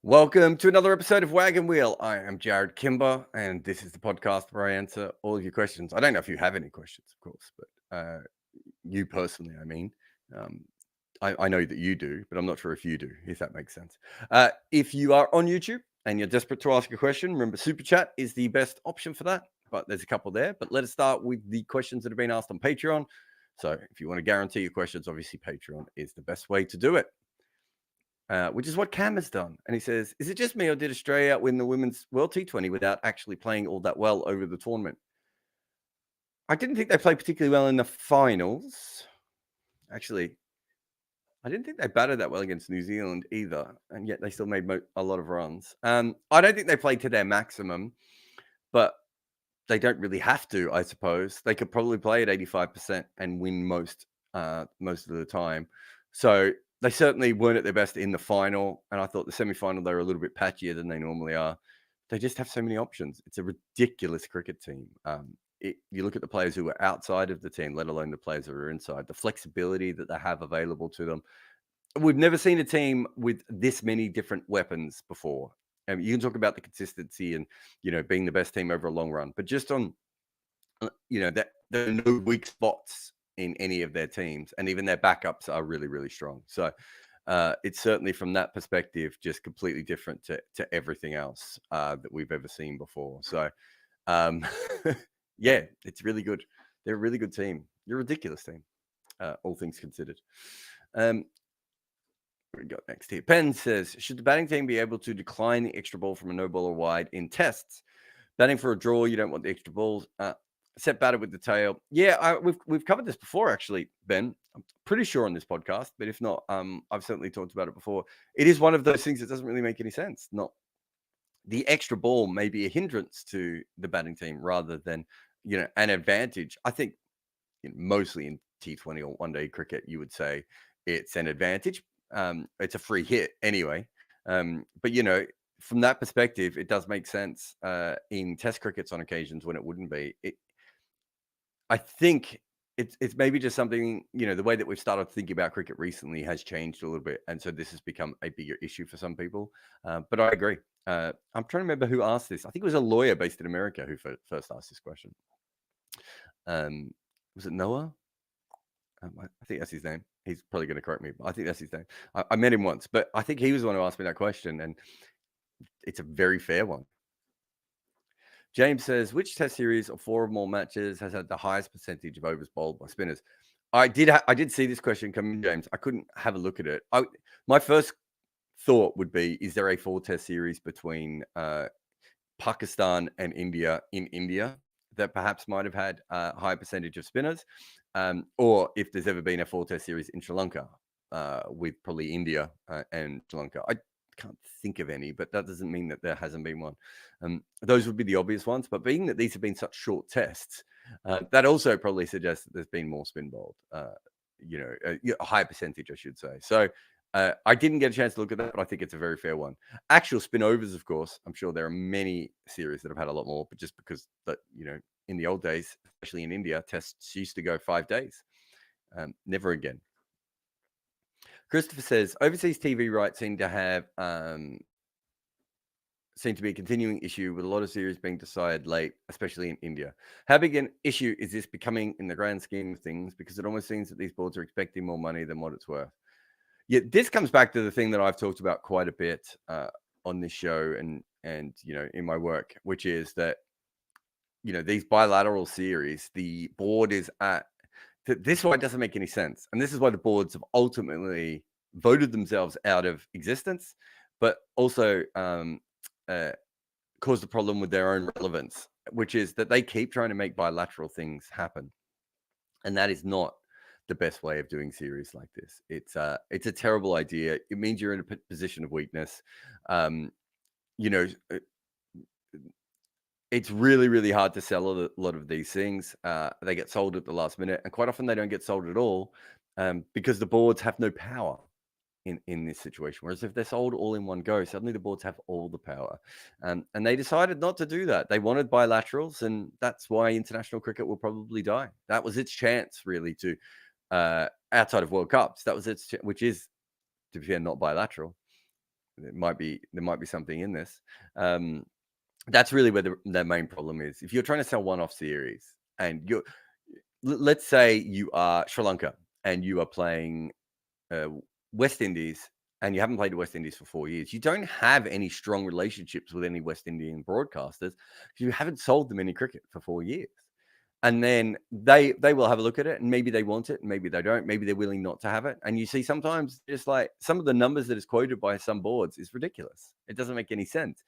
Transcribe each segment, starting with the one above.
Welcome to another episode of Wagon Wheel. I am Jarrod Kimber, and this is the podcast where I answer all of your questions. I don't know if you have any questions, of course, but you personally, I mean. Um, I know that you do, but I'm not sure if you do, if that makes sense. If you are on YouTube and you're desperate to ask a question, remember Super Chat is the best option for that, but there's a couple there. But let us start with the questions that have been asked on Patreon. So if you want to guarantee your questions, obviously Patreon is the best way to do it. Which is what Cam has done. And he says, is it just me or did Australia win the Women's World T20 without actually playing all that well over the tournament? I didn't think they played particularly well in the finals. Actually, I didn't think they batted that well against New Zealand either. And yet they still made a lot of runs. I don't think they played to their maximum, but they don't really have to, I suppose. They could probably play at 85% and win most of the time. So they certainly weren't at their best in the final. And I thought the semi-final, they were a little bit patchier than they normally are. They just have so many options. It's a ridiculous cricket team. You look at the players who are outside of the team, let alone the players that are inside, the flexibility that they have available to them. We've never seen a team with this many different weapons before. You can talk about the consistency and, being the best team over a long run, but just on, that there are no weak spots in any of their teams, and even their backups are really, really strong. So it's certainly from that perspective, just completely different to everything else that we've ever seen before. So um, yeah, it's really good. They're a really good team. You're a ridiculous team, all things considered. We got next here. Penn says, should the batting team be able to decline the extra ball from a no ball or wide in tests? Batting for a draw, you don't want the extra balls. Set batter with the tail. Yeah, we've covered this before, actually, Ben. I'm pretty sure on this podcast, but if not, I've certainly talked about it before. It is one of those things that doesn't really make any sense. Not the extra ball may be a hindrance to the batting team rather than, an advantage. I think mostly in T20 or one-day cricket, you would say it's an advantage. It's a free hit anyway. But, from that perspective, it does make sense in test crickets on occasions when it wouldn't be. I think it's maybe just something, the way that we've started thinking about cricket recently has changed a little bit. And so this has become a bigger issue for some people. But I agree. I'm trying to remember who asked this. I think it was a lawyer based in America who first asked this question. Was it Noah? I think that's his name. He's probably going to correct me, but I think that's his name. I met him once, but I think he was the one who asked me that question, and it's a very fair one. James says, which test series or 4 or more matches has had the highest percentage of overs bowled by spinners? I did see this question come in, James. I couldn't have a look at it. My first thought would be, is there a 4 test series between Pakistan and India in India that perhaps might have had a high percentage of spinners? Or if there's ever been a 4 test series in Sri Lanka with probably India and Sri Lanka. I can't think of any, but that doesn't mean that there hasn't been one. Those would be the obvious ones, but being that these have been such short tests, that also probably suggests that there's been more spin bowled, a high percentage, I should say. So I didn't get a chance to look at that, but I think it's a very fair one. Actual spin overs, of course, I'm sure there are many series that have had a lot more, but just because that, in the old days, especially in India, tests used to go 5 days. Never again. Christopher says, overseas TV rights seem to be a continuing issue with a lot of series being decided late, especially in India. How big an issue is this becoming in the grand scheme of things? Because it almost seems that these boards are expecting more money than what it's worth. Yeah, this comes back to the thing that I've talked about quite a bit on this show and in my work, which is that these bilateral series, the board is at. This is why it doesn't make any sense. And this is why the boards have ultimately voted themselves out of existence, but also caused a problem with their own relevance, which is that they keep trying to make bilateral things happen. And that is not the best way of doing series like this. It's a terrible idea. It means you're in a position of weakness. It's really, really hard to sell a lot of these things. They get sold at the last minute, and quite often they don't get sold at all because the boards have no power in this situation. Whereas if they're sold all in one go, suddenly the boards have all the power. And they decided not to do that. They wanted bilaterals, and that's why international cricket will probably die. That was its chance, really, to outside of World Cups. That was its which is, to be fair, not bilateral. there might be something in this. That's really where the main problem is. If you're trying to sell one-off series and let's say you are Sri Lanka and you are playing West Indies and you haven't played the West Indies for 4 years, you don't have any strong relationships with any West Indian broadcasters because you haven't sold them any cricket for 4 years. And then they will have a look at it and maybe they want it and maybe they don't. Maybe they're willing not to have it. And you see sometimes just like some of the numbers that is quoted by some boards is ridiculous. It doesn't make any sense.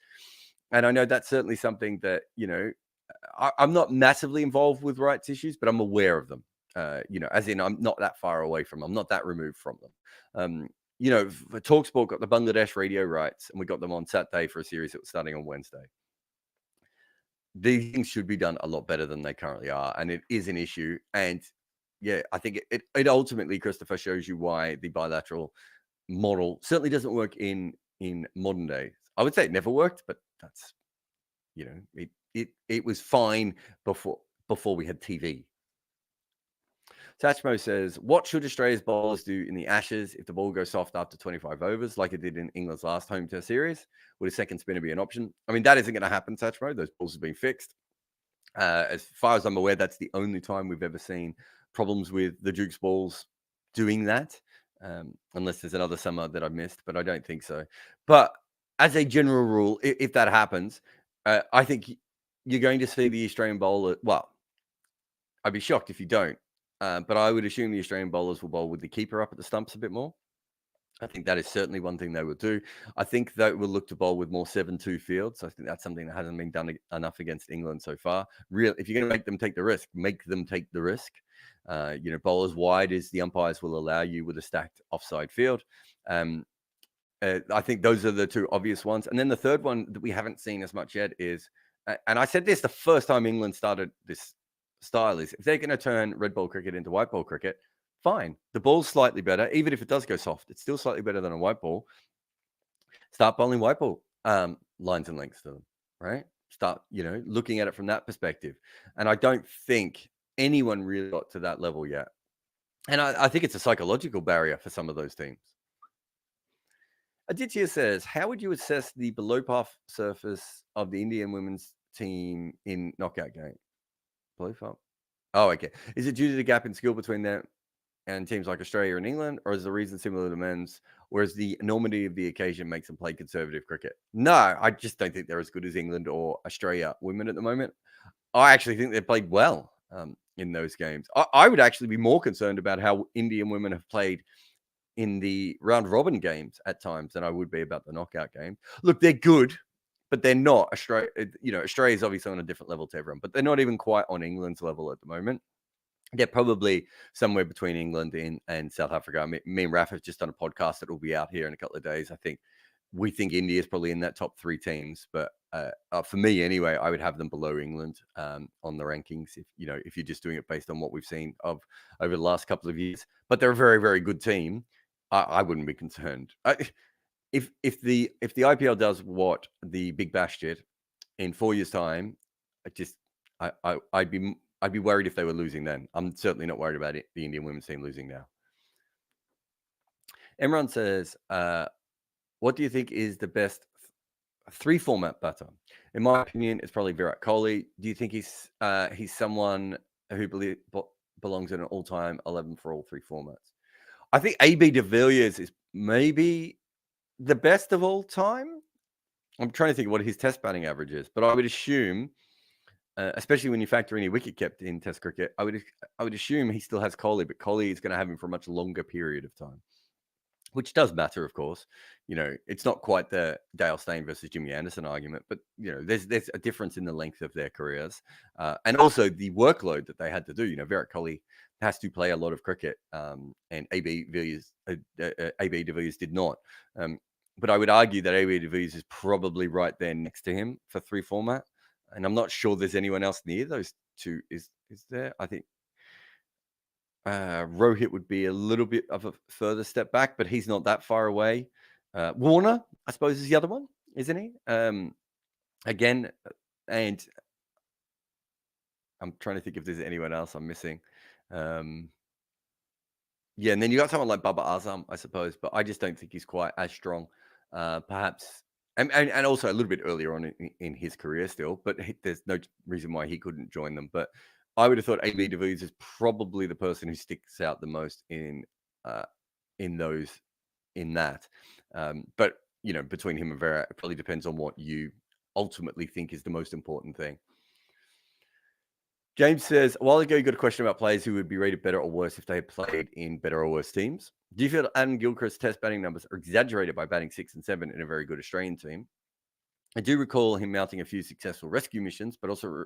And I know that's certainly something that, I'm not massively involved with rights issues, but I'm aware of them. As in I'm not that far away from them. I'm not that removed from them. TalkSport got the Bangladesh radio rights and we got them on Saturday for a series that was starting on Wednesday. These things should be done a lot better than they currently are. And it is an issue. And yeah, I think it ultimately, Christopher, shows you why the bilateral model certainly doesn't work in modern days. I would say it never worked, but that's, it was fine before we had TV. Satchmo says, what should Australia's bowlers do in the Ashes if the ball goes soft after 25 overs, like it did in England's last home test series? Would a second spinner be an option? I mean, that isn't going to happen, Satchmo. Those balls have been fixed. As far as I'm aware, that's the only time we've ever seen problems with the Duke's balls doing that, unless there's another summer that I've missed, but I don't think so. But as a general rule, if that happens, I think you're going to see the Australian bowler. Well, I'd be shocked if you don't. But I would assume the Australian bowlers will bowl with the keeper up at the stumps a bit more. I think that is certainly one thing they will do. I think they will look to bowl with more 7-2 fields. I think that's something that hasn't been done enough against England so far. If you're going to make them take the risk, make them take the risk. Bowlers wide as the umpires will allow you with a stacked offside field. I think those are the two obvious ones. And then the third one that we haven't seen as much yet is, and I said this the first time England started this style, is if they're going to turn red ball cricket into white ball cricket, fine. The ball's slightly better. Even if it does go soft, it's still slightly better than a white ball. Start bowling white ball lines and lengths to them, right? Start, looking at it from that perspective. And I don't think anyone really got to that level yet. And I think it's a psychological barrier for some of those teams. Aditya says, how would you assess the below par surface of the Indian women's team in knockout game? Below par? Oh, okay. Is it due to the gap in skill between them and teams like Australia and England, or is the reason similar to men's, whereas the enormity of the occasion makes them play conservative cricket? No, I just don't think they're as good as England or Australia women at the moment. I actually think they played well in those games. I would actually be more concerned about how Indian women have played in the round robin games at times than I would be about the knockout game. Look, they're good, but they're not Australia. Australia's obviously on a different level to everyone, but they're not even quite on England's level at the moment. They're probably somewhere between England and South Africa. Me and Raf have just done a podcast that will be out here in a couple of days. I think we think India is probably in that top 3 teams, but for me anyway, I would have them below England on the rankings. If you're just doing it based on what we've seen of over the last couple of years, but they're a very, very good team. I wouldn't be concerned. If the IPL does what the Big Bash did in 4 years' time, I'd be worried if they were losing then. I'm certainly not worried about the Indian women's team losing now. Emran says, what do you think is the best 3-format batter? In my opinion, it's probably Virat Kohli. Do you think he's someone who belongs in an all-time 11 for all 3 formats? I think AB de Villiers is maybe the best of all time. I'm trying to think of what his test batting average is, but I would assume, especially when you factor any wicket kept in Test cricket, I would assume he still has Kohli, but Kohli is going to have him for a much longer period of time, which does matter, of course. It's not quite the Dale Steyn versus Jimmy Anderson argument, but there's a difference in the length of their careers, and also the workload that they had to do. Virat Kohli has to play a lot of cricket, and AB de Villiers did not. But I would argue that AB de Villiers is probably right there next to him for 3 format, and I'm not sure there's anyone else near those two. Is there? I think Rohit would be a little bit of a further step back, but he's not that far away. Warner, I suppose, is the other one, isn't he? Again, and I'm trying to think if there's anyone else I'm missing. Yeah, and then you got someone like Baba Azam, I suppose, but I just don't think he's quite as strong perhaps, and also a little bit earlier on in his career still, but there's no reason why he couldn't join them. But I would have thought AB de Villiers is probably the person who sticks out the most uh, in that. But between him and Vera, it probably depends on what you ultimately think is the most important thing. James says, a while ago, you got a question about players who would be rated better or worse if they had played in better or worse teams. Do you feel that Adam Gilchrist's test batting numbers are exaggerated by batting 6 and 7 in a very good Australian team? I do recall him mounting a few successful rescue missions, but also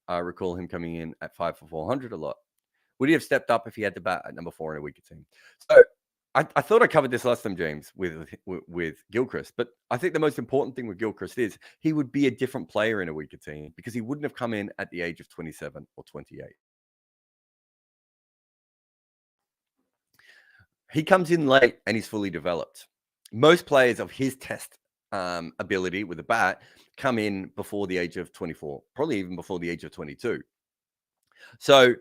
recall him coming in at 5 for 400 a lot. Would he have stepped up if he had to bat at number 4 in a weaker team? So I thought I covered this last time, James, with Gilchrist, but I think the most important thing with Gilchrist is he would be a different player in a weaker team because he wouldn't have come in at the age of 27 or 28. He comes in late and he's fully developed. Most players of his test ability with a bat come in before the age of 24, probably even before the age of 22. So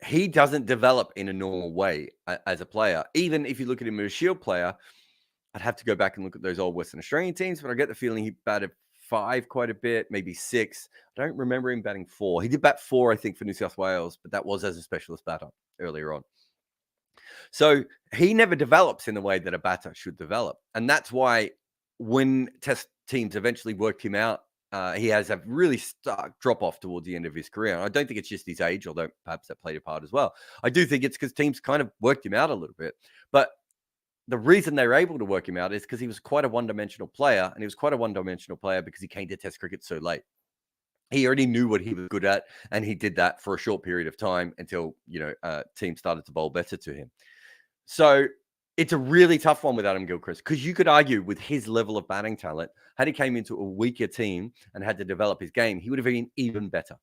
he doesn't develop in a normal way as a player. Even if you look at him as a Shield player, I'd have to go back and look at those old Western Australian teams, but I get the feeling he batted 5 quite a bit, maybe 6. I don't remember him batting 4. He did bat 4, I think, for New South Wales, but that was as a specialist batter earlier on. So he never develops in the way that a batter should develop. And that's why when test teams eventually worked him out, he has a really stark drop off towards the end of his career. And I don't think it's just his age, although perhaps that played a part as well. I do think it's because teams kind of worked him out a little bit. But the reason they were able to work him out is because he was quite a one-dimensional player. And he was quite a one-dimensional player because he came to test cricket so late. He already knew what he was good at. And he did that for a short period of time until, teams started to bowl better to him. So it's a really tough one with Adam Gilchrist because you could argue with his level of batting talent, had he came into a weaker team and had to develop his game, he would have been even better.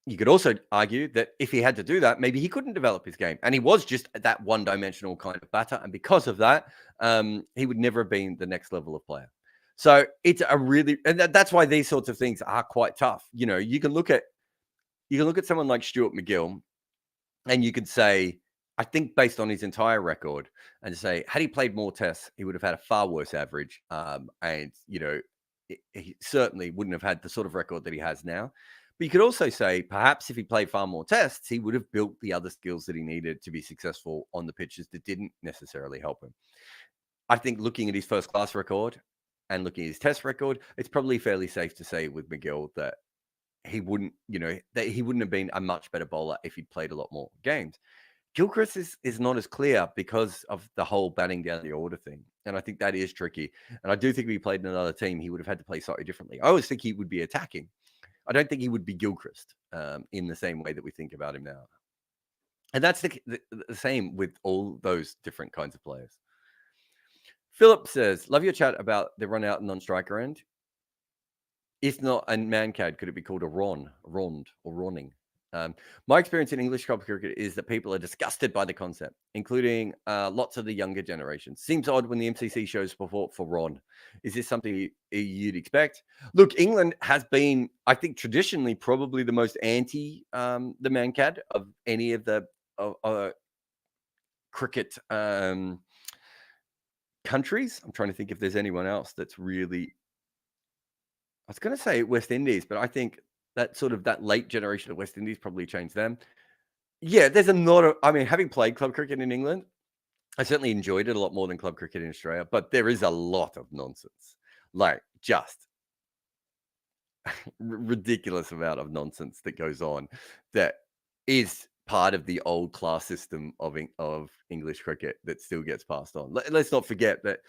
You could also argue that if he had to do that, maybe he couldn't develop his game. And he was just that one-dimensional kind of batter. And because of that, he would never have been the next level of player. So it's a really, and that's why these sorts of things are quite tough. You can look at someone like Stuart McGill and you could say, I think based on his entire record, and to say, had he played more tests, he would have had a far worse average. And, he certainly wouldn't have had the sort of record that he has now. But you could also say, perhaps if he played far more tests, he would have built the other skills that he needed to be successful on the pitches that didn't necessarily help him. I think looking at his first class record and looking at his test record, it's probably fairly safe to say with McGill that he wouldn't have been a much better bowler if he'd played a lot more games. Gilchrist is not as clear because of the whole batting down the order thing. And I think that is tricky. And I do think if he played in another team, he would have had to play slightly differently. I always think he would be attacking. I don't think he would be Gilchrist in the same way that we think about him now. And that's the same with all those different kinds of players. Philip says, love your chat about the run out and non-striker end. If not a man-cad, could it be called a rond, or ronning? My experience in English club cricket is that people are disgusted by the concept, including lots of the younger generation. Seems odd when the MCC shows support for Ron. Is this something you'd expect? Look, England has been, I think, traditionally probably the most anti the man-cad of any of the cricket countries. I'm trying to think if there's anyone else that's really... I was going to say West Indies, but I think that late generation of West Indies probably changed them. Yeah, there's a lot of, having played club cricket in England, I certainly enjoyed it a lot more than club cricket in Australia, but there is a lot of nonsense, like just ridiculous amount of nonsense that goes on that is part of the old class system of English cricket that still gets passed on. Let's not forget that,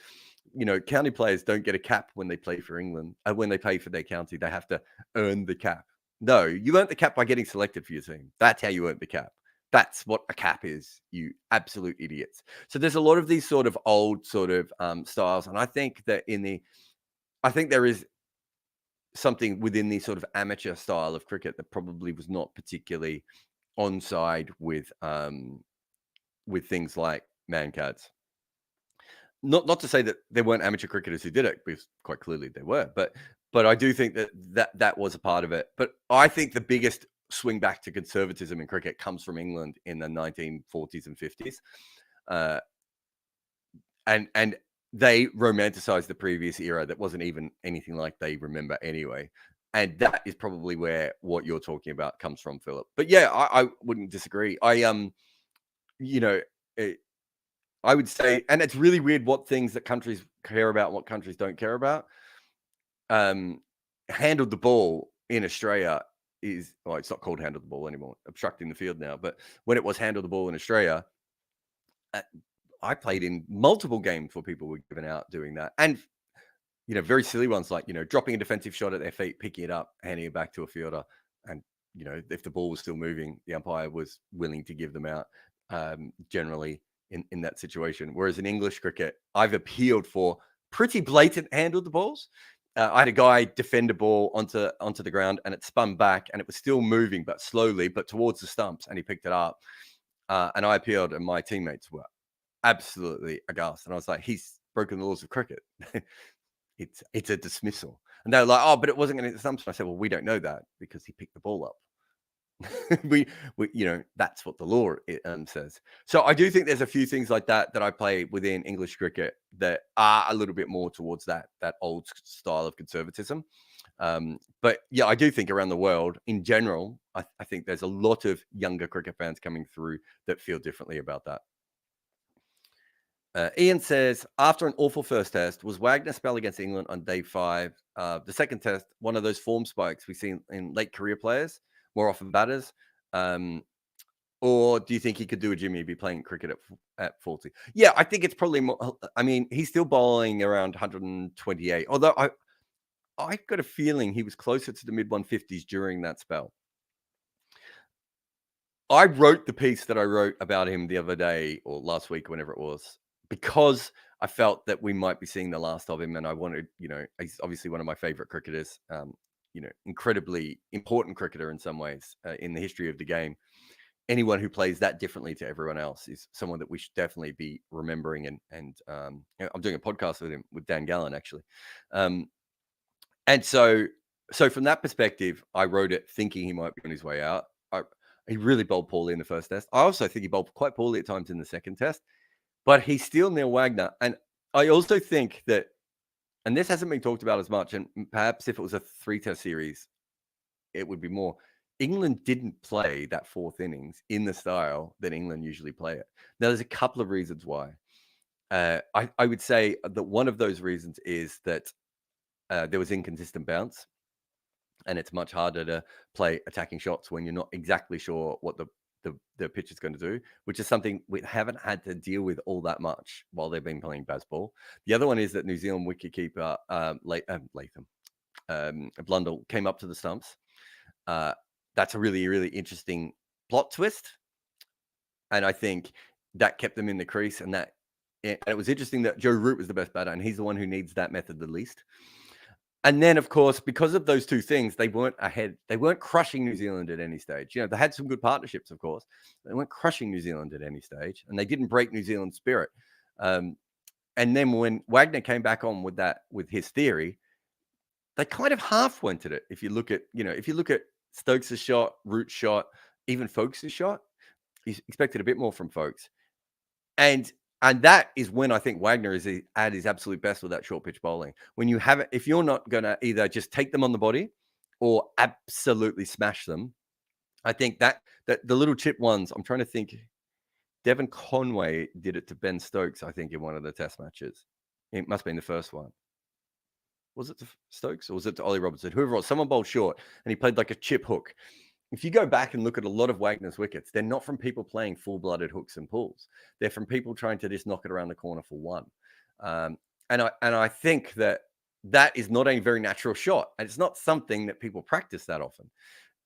county players don't get a cap when they play for England. When they play for their county, they have to earn the cap. No, you earn the cap by getting selected for your team. That's how you earn the cap. That's what a cap is, you absolute idiots. So there's a lot of these sort of old styles. And I think that there is something within the sort of amateur style of cricket that probably was not particularly on side with things like man-cads. Not to say that there weren't amateur cricketers who did it, because quite clearly there were, but I do think that was a part of it. But I think the biggest swing back to conservatism in cricket comes from England in the 1940s and 50s. And they romanticized the previous era that wasn't even anything like they remember anyway. And that is probably where what you're talking about comes from, Philip. But yeah, I wouldn't disagree. You know, it, I would say, and it's really weird what things that countries care about, what countries don't care about. Handled the ball in Australia is, well, it's not called handled the ball anymore, obstructing the field now. But when it was handled the ball in Australia, I played in multiple games where people were given out doing that. And, very silly ones like, dropping a defensive shot at their feet, picking it up, handing it back to a fielder. And, if the ball was still moving, the umpire was willing to give them out generally in that situation. Whereas in English cricket, I've appealed for pretty blatant handled the balls. I had a guy defend a ball onto the ground and it spun back and it was still moving, but slowly, but towards the stumps, and he picked it up. And I appealed and my teammates were absolutely aghast. And I was like, he's broken the laws of cricket. It's a dismissal. And they're like, oh, but it wasn't going to stumps. And I said, well, we don't know that because he picked the ball up. we that's what the law says. So I do think there's a few things like that I play within English cricket that are a little bit more towards that old style of conservatism. But yeah, I do think around the world in general, I think there's a lot of younger cricket fans coming through that feel differently about that. Ian says, after an awful first test, was Wagner spell against England on day 5? The second test, one of those form spikes we see in late career players, more often batters. Or do you think he could do a Jimmy, be playing cricket at 40? Yeah, I think it's probably more. I mean, he's still bowling around 128. Although I've got a feeling he was closer to the mid 150s during that spell. I wrote the piece that I wrote about him the other day or last week, whenever it was, because I felt that we might be seeing the last of him. And I wanted, he's obviously one of my favorite cricketers, incredibly important cricketer in some ways in the history of the game. Anyone who plays that differently to everyone else is someone that we should definitely be remembering. And I'm doing a podcast with him, with Dan Gallen, actually. And so from that perspective, I wrote it thinking he might be on his way out. He really bowled poorly in the first test. I also think he bowled quite poorly at times in the second test, but he's still Neil Wagner. And I also think that, and this hasn't been talked about as much, and perhaps if it was a 3-test series, it would be more. England didn't play that fourth innings in the style that England usually play it. Now, there's a couple of reasons why. I would say that one of those reasons is that there was inconsistent bounce. And it's much harder to play attacking shots when you're not exactly sure what the pitch is going to do, which is something we haven't had to deal with all that much while they've been playing baseball. The other one is that New Zealand wicketkeeper Latham Blundell came up to the stumps. That's a really, really interesting plot twist. And I think that kept them in the crease. And it was interesting that Joe Root was the best batter, and he's the one who needs that method the least. And then, of course, because of those two things, they weren't ahead. They weren't crushing New Zealand at any stage. They had some good partnerships, of course. They weren't crushing New Zealand at any stage, and they didn't break New Zealand's spirit. And then when Wagner came back on with his theory, they kind of half went at it. If you look at Stokes' shot, Root's shot, even Folkes' shot, you expected a bit more from Folkes. And that is when I think Wagner is at his absolute best with that short pitch bowling. When you have it, if you're not going to either just take them on the body or absolutely smash them, I think that the little chip ones, I'm trying to think, Devon Conway did it to Ben Stokes, I think, in one of the test matches. It must have been the first one. Was it to Stokes or was it to Ollie Robertson? Whoever it was, someone bowled short and he played like a chip hook. If you go back and look at a lot of Wagner's wickets, they're not from people playing full-blooded hooks and pulls. They're from people trying to just knock it around the corner for one. And I think that is not a very natural shot. And it's not something that people practice that often.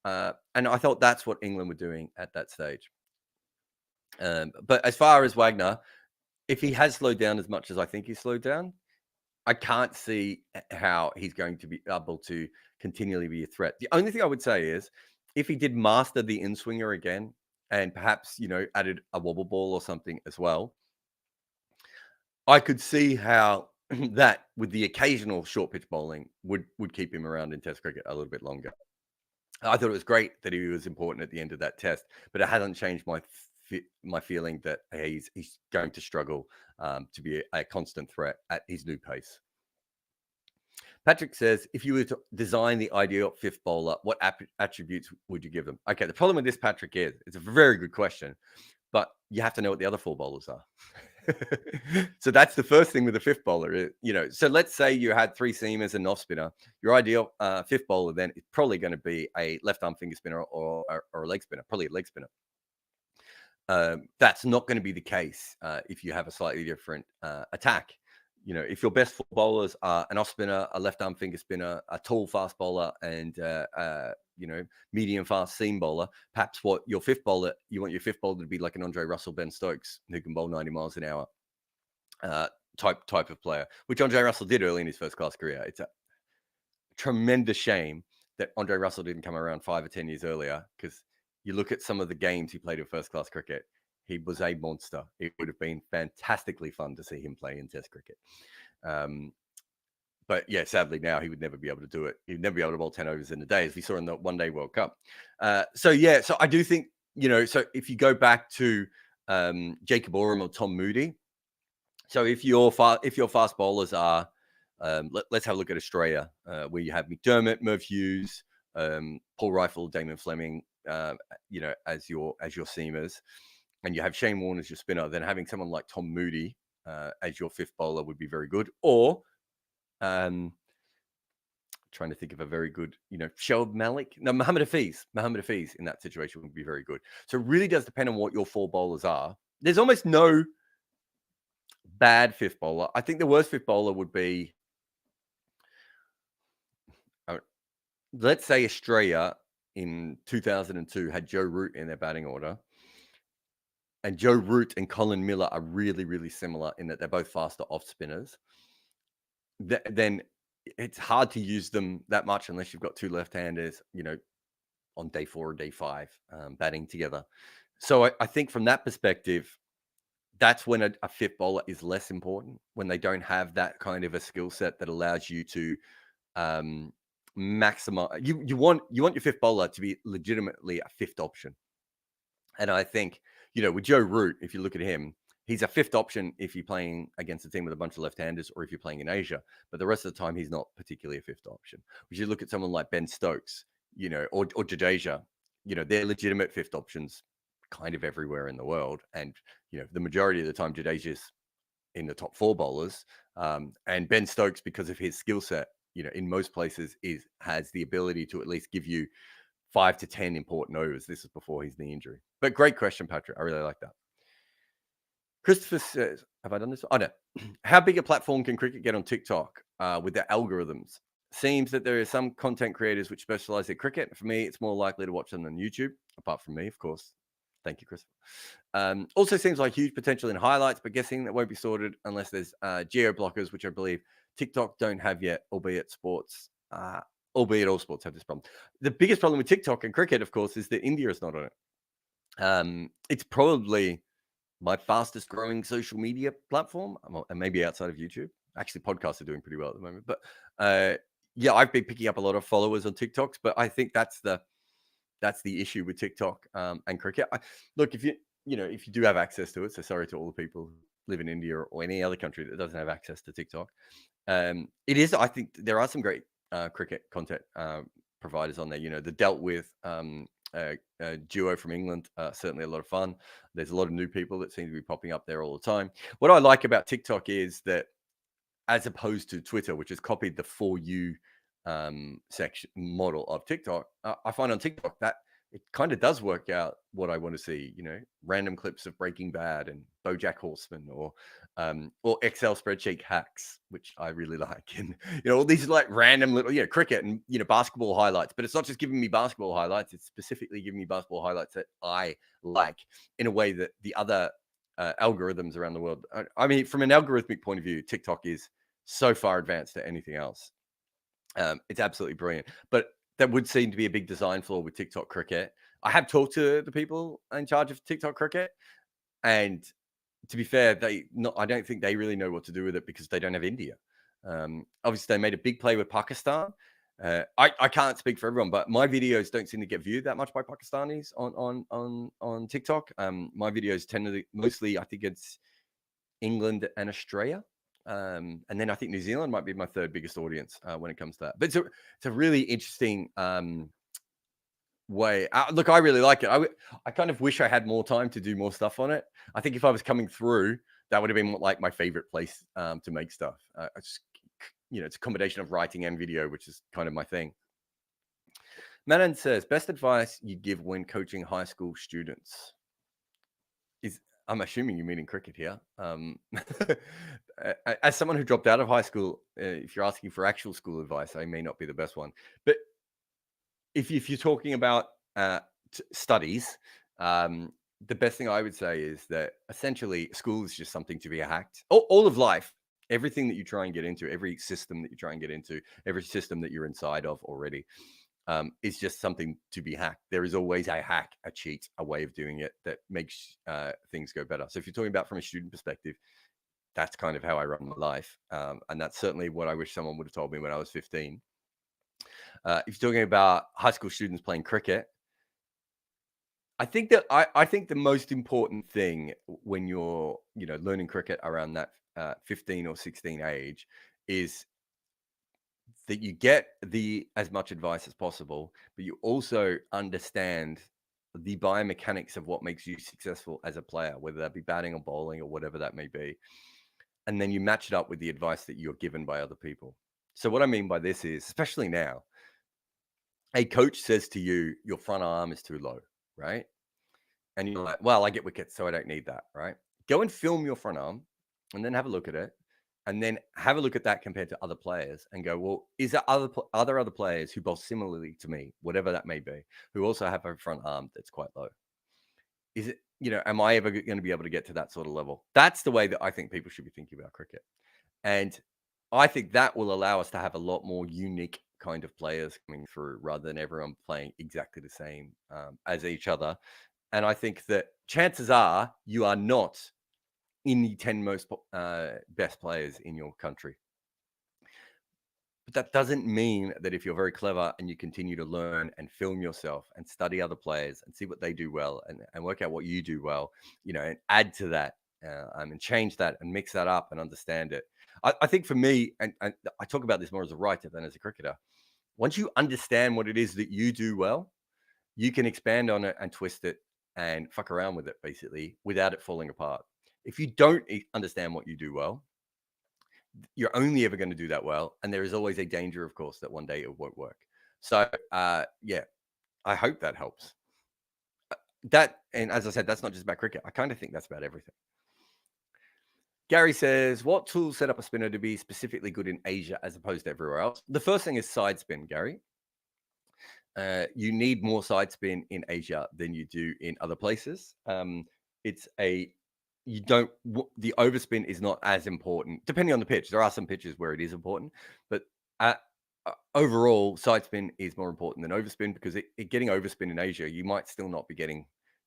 And I thought that's what England were doing at that stage. But as far as Wagner, if he has slowed down as much as I think he's slowed down, I can't see how he's going to be able to continually be a threat. The only thing I would say is, if he did master the in-swinger again and perhaps, added a wobble ball or something as well, I could see how that, with the occasional short pitch bowling, would keep him around in Test cricket a little bit longer. I thought it was great that he was important at the end of that test, but it hasn't changed my my feeling that he's going to struggle to be a constant threat at his new pace. Patrick says, if you were to design the ideal fifth bowler, what attributes would you give them? Okay, the problem with this, Patrick, is it's a very good question, but you have to know what the other four bowlers are. So that's the first thing with the fifth bowler. So let's say you had three seamers and an off spinner. Your ideal fifth bowler then is probably going to be a left arm finger spinner or a leg spinner, probably a leg spinner. That's not going to be the case if you have a slightly different attack. If your best four bowlers are an off spinner, a left arm finger spinner, a tall fast bowler, and medium fast seam bowler, perhaps you want your fifth bowler to be like an Andre Russell, Ben Stokes, who can bowl 90 miles an hour type of player, which Andre Russell did early in his first class career. It's a tremendous shame that Andre Russell didn't come around 5 or 10 years earlier, because you look at some of the games he played in first class cricket. He was a monster. It would have been fantastically fun to see him play in Test cricket. But yeah, sadly now he would never be able to do it. He'd never be able to bowl 10 overs in a day, as we saw in the One Day World Cup. So I do think, so if you go back to Jacob Oram or Tom Moody, so if your fast bowlers are, let's have a look at Australia, where you have McDermott, Merv Hughes, Paul Rifle, Damon Fleming, as your seamers, and you have Shane Warne as your spinner, then having someone like Tom Moody as your fifth bowler would be very good. Or trying to think of a very good, Shoaib Malik. No, Mohammad Hafiz in that situation would be very good. So it really does depend on what your four bowlers are. There's almost no bad fifth bowler. I think the worst fifth bowler would be, let's say Australia in 2002 had Joe Root in their batting order. And Joe Root and Colin Miller are really, really similar in that they're both faster off spinners. Then it's hard to use them that much unless you've got two left-handers, on day 4 or day 5 batting together. So I think from that perspective, that's when a fifth bowler is less important, when they don't have that kind of a skill set that allows you to maximize. You want your fifth bowler to be legitimately a fifth option. And I think, with Joe Root, if you look at him, he's a fifth option if you're playing against a team with a bunch of left-handers or if you're playing in Asia. But the rest of the time, he's not particularly a fifth option. If you look at someone like Ben Stokes, or Jadeja, they're legitimate fifth options kind of everywhere in the world. And, the majority of the time, Jadeja's in the top 4 bowlers. And Ben Stokes, because of his skill set, in most places has the ability to at least give you 5 to 10 important overs. This is before his knee injury. But great question, Patrick. I really like that. Christopher says, have I done this? Oh, no. How big a platform can cricket get on TikTok with their algorithms? Seems that there are some content creators which specialize in cricket. For me, it's more likely to watch them than YouTube, apart from me, of course. Thank you, Christopher. Also seems like huge potential in highlights, but guessing that won't be sorted unless there's geo blockers, which I believe TikTok don't have yet, albeit all sports have this problem. The biggest problem with TikTok and cricket, of course, is that India is not on it. It's probably my fastest growing social media platform, and maybe outside of YouTube. Actually, podcasts are doing pretty well at the moment. But I've been picking up a lot of followers on TikToks, but I think that's the issue with TikTok and cricket. Look, if you do have access to it, so sorry to all the people who live in India or any other country that doesn't have access to TikTok. It is, I think there are some great cricket content providers on there. The Dealt With duo from England, certainly a lot of fun. There's a lot of new people that seem to be popping up there all the time. What I like about TikTok is that, as opposed to Twitter, which has copied the For You section model of TikTok, I find on TikTok that it kind of does work out what I want to see. Random clips of Breaking Bad and BoJack Horseman, or Excel spreadsheet hacks, which I really like, and all these like random little cricket and basketball highlights. But it's not just giving me basketball highlights; it's specifically giving me basketball highlights that I like in a way that the other algorithms around the world. I mean, from an algorithmic point of view, TikTok is so far advanced to anything else. It's absolutely brilliant, but that would seem to be a big design flaw with TikTok cricket. I have talked to the people in charge of TikTok cricket, and to be fair, I don't think they really know what to do with it because they don't have India. Obviously, they made a big play with Pakistan, I can't speak for everyone, but my videos don't seem to get viewed that much by Pakistanis on TikTok. My videos tend to mostly, I think it's England and Australia. And then I think New Zealand might be my third biggest audience when it comes to that. But it's a really interesting way. Look, I really like it. I kind of wish I had more time to do more stuff on it. I think if I was coming through, that would have been like my favorite place to make stuff. It's a combination of writing and video, which is kind of my thing. Manan says, best advice you give when coaching high school students is, I'm assuming you mean in cricket here. As someone who dropped out of high school, if you're asking for actual school advice, I may not be the best one. But if you're talking about studies, the best thing I would say is that essentially school is just something to be hacked. All of life, everything that you try and get into, every system that you try and get into, every system that you're inside of already, is just something to be hacked. There is always a hack, a cheat, a way of doing it that makes things go better. So if you're talking about from a student perspective, that's kind of how I run my life. And that's certainly what I wish someone would have told me when I was 15. If you're talking about high school students playing cricket, I think that I think the most important thing when you're learning cricket around that 15 or 16 age is that you get as much advice as possible, but you also understand the biomechanics of what makes you successful as a player, whether that be batting or bowling or whatever that may be. And then you match it up with the advice that you're given by other people. So what I mean by this is, especially now, a coach says to you, your front arm is too low, right? And you're like, well, I get wickets, so I don't need that, right? Go and film your front arm and then have a look at it. And then have a look at that compared to other players and go, well, is there other players who bowl similarly to me, whatever that may be, who also have a front arm that's quite low? Is it, am I ever going to be able to get to that sort of level? That's the way that I think people should be thinking about cricket. And I think that will allow us to have a lot more unique kind of players coming through rather than everyone playing exactly the same as each other. And I think that chances are you are not in the 10 most best players in your country. But that doesn't mean that if you're very clever and you continue to learn and film yourself and study other players and see what they do well and work out what you do well, and add to that and change that and mix that up and understand it. I think for me, and I talk about this more as a writer than as a cricketer, once you understand what it is that you do well, you can expand on it and twist it and fuck around with it basically without it falling apart. If you don't understand what you do well, you're only ever going to do that well. And there is always a danger, of course, that one day it won't work. So, yeah, I hope that helps. And as I said, that's not just about cricket. I kind of think that's about everything. Gary says, what tools set up a spinner to be specifically good in Asia as opposed to everywhere else? The first thing is side spin, Gary. You need more side spin in Asia than you do in other places. The overspin is not as important depending on the pitch. There are some pitches where it is important, but overall side spin is more important than overspin because getting overspin in Asia, you might still not be getting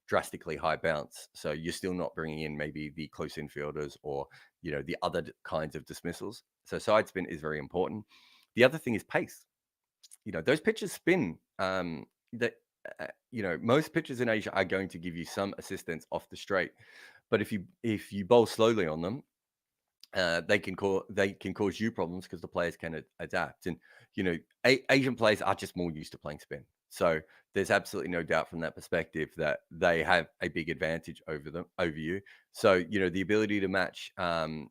drastically high bounce. So you're still not bringing in maybe the close infielders or, the other kinds of dismissals. So side spin is very important. The other thing is pace. Those pitches spin. Most pitches in Asia are going to give you some assistance off the straight, but if you bowl slowly on them, they can cause you problems because the players can adapt. And Asian players are just more used to playing spin, so there's absolutely no doubt from that perspective that they have a big advantage over you. So the ability to match, moving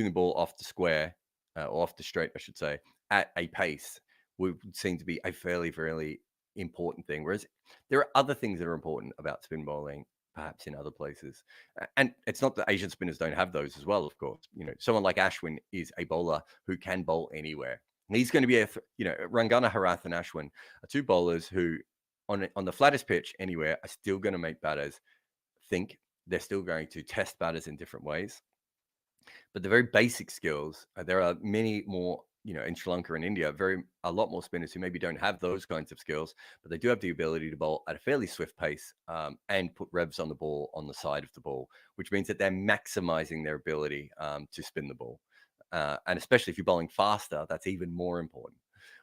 the ball off the square or off the straight, I should say, at a pace would seem to be a fairly, fairly important thing. Whereas there are other things that are important about spin bowling, perhaps in other places. And it's not that Asian spinners don't have those as well, of course. Someone like Ashwin is a bowler who can bowl anywhere. And he's going to be Rangana Harath and Ashwin are two bowlers who on the flattest pitch anywhere are still going to make batters think. They're still going to test batters in different ways. But the very basic skills, there are many more, in Sri Lanka and India, a lot more spinners who maybe don't have those kinds of skills, but they do have the ability to bowl at a fairly swift pace and put revs on the ball on the side of the ball, which means that they're maximizing their ability to spin the ball. and especially if you're bowling faster, that's even more important.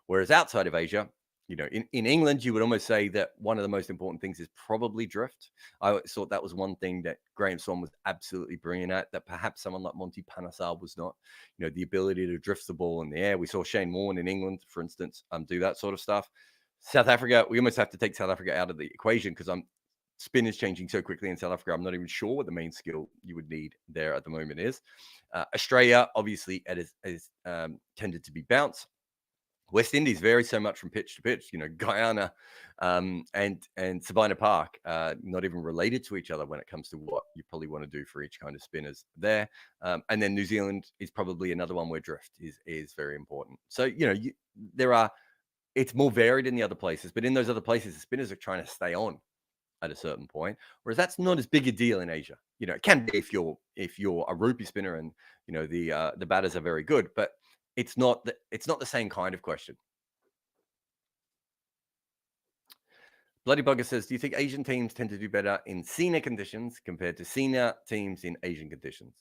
Whereas outside of Asia, in England, you would almost say that one of the most important things is probably drift. I always thought that was one thing that Graham Swan was absolutely brilliant at, that perhaps someone like Monty Panesar was not. The ability to drift the ball in the air. We saw Shane Warne in England, for instance, do that sort of stuff. South Africa, we almost have to take South Africa out of the equation because spin is changing so quickly in South Africa. I'm not even sure what the main skill you would need there at the moment is. Australia, obviously, has tended to be bounce. West Indies vary so much from pitch to pitch. Guyana and Sabina Park, not even related to each other when it comes to what you probably want to do for each kind of spinners there. And then New Zealand is probably another one where drift is very important. So, it's more varied in the other places, but in those other places, the spinners are trying to stay on at a certain point, whereas that's not as big a deal in Asia. It can be if you're a rupee spinner and the batters are very good, but it's not the same kind of question. Bloody Bugger says, do you think Asian teams tend to do better in senior conditions compared to senior teams in Asian conditions?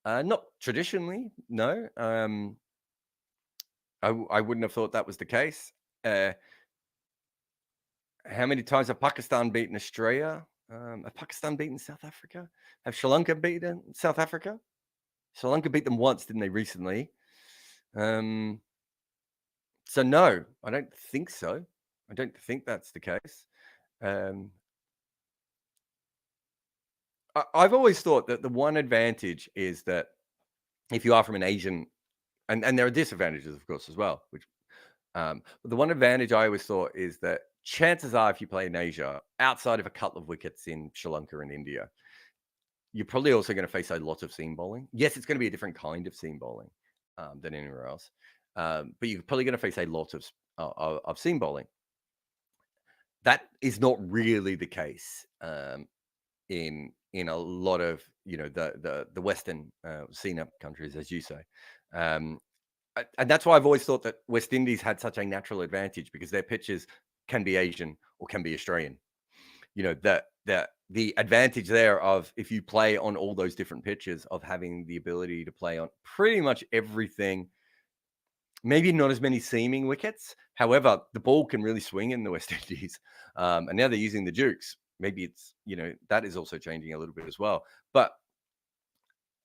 Not traditionally, no. I wouldn't have thought that was the case. How many times have Pakistan beaten Australia? Have Pakistan beaten South Africa? Have Sri Lanka beaten South Africa? Sri Lanka beat them once, didn't they, recently? So no, I don't think so. I don't think that's the case. I've always thought that the one advantage is that if you are from an Asian, and there are disadvantages, of course, as well, which but the one advantage I always thought is that chances are if you play in Asia, outside of a couple of wickets in Sri Lanka and India, you're probably also going to face a lot of seam bowling. Yes, it's going to be a different kind of seam bowling than anywhere else. But you're probably going to face a lot of seam bowling. That is not really the case in a lot of the Western senior countries, as you say, and that's why I've always thought that West Indies had such a natural advantage, because their pitches can be Asian or can be Australian. The advantage there of, if you play on all those different pitches, of having the ability to play on pretty much everything. Maybe not as many seaming wickets. However, the ball can really swing in the West Indies. And now they're using the Dukes. Maybe it's, that is also changing a little bit as well. But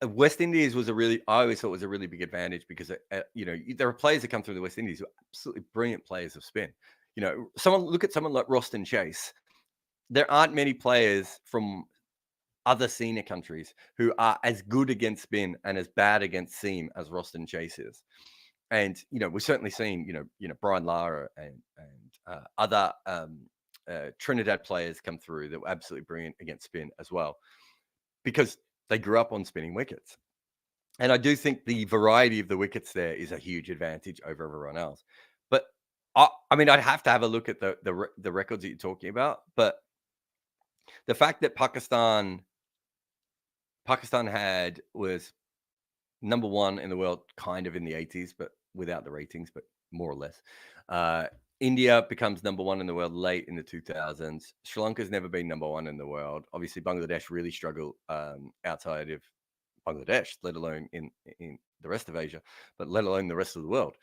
West Indies I always thought was a really big advantage, because, there are players that come through the West Indies who are absolutely brilliant players of spin. Look at someone like Roston Chase. There aren't many players from other senior countries who are as good against spin and as bad against seam as Roston Chase is. And we've certainly seen Brian Lara and other Trinidad players come through that were absolutely brilliant against spin as well, because they grew up on spinning wickets. And I do think the variety of the wickets there is a huge advantage over everyone else. But I'd have to have a look at the records that you're talking about. But the fact that Pakistan was number one in the world kind of in the 80s, but without the ratings, but more or less. India becomes number one in the world late in the 2000s. Sri Lanka's never been number one in the world. Obviously, Bangladesh really struggled outside of Bangladesh, let alone in the rest of Asia, but let alone the rest of the world.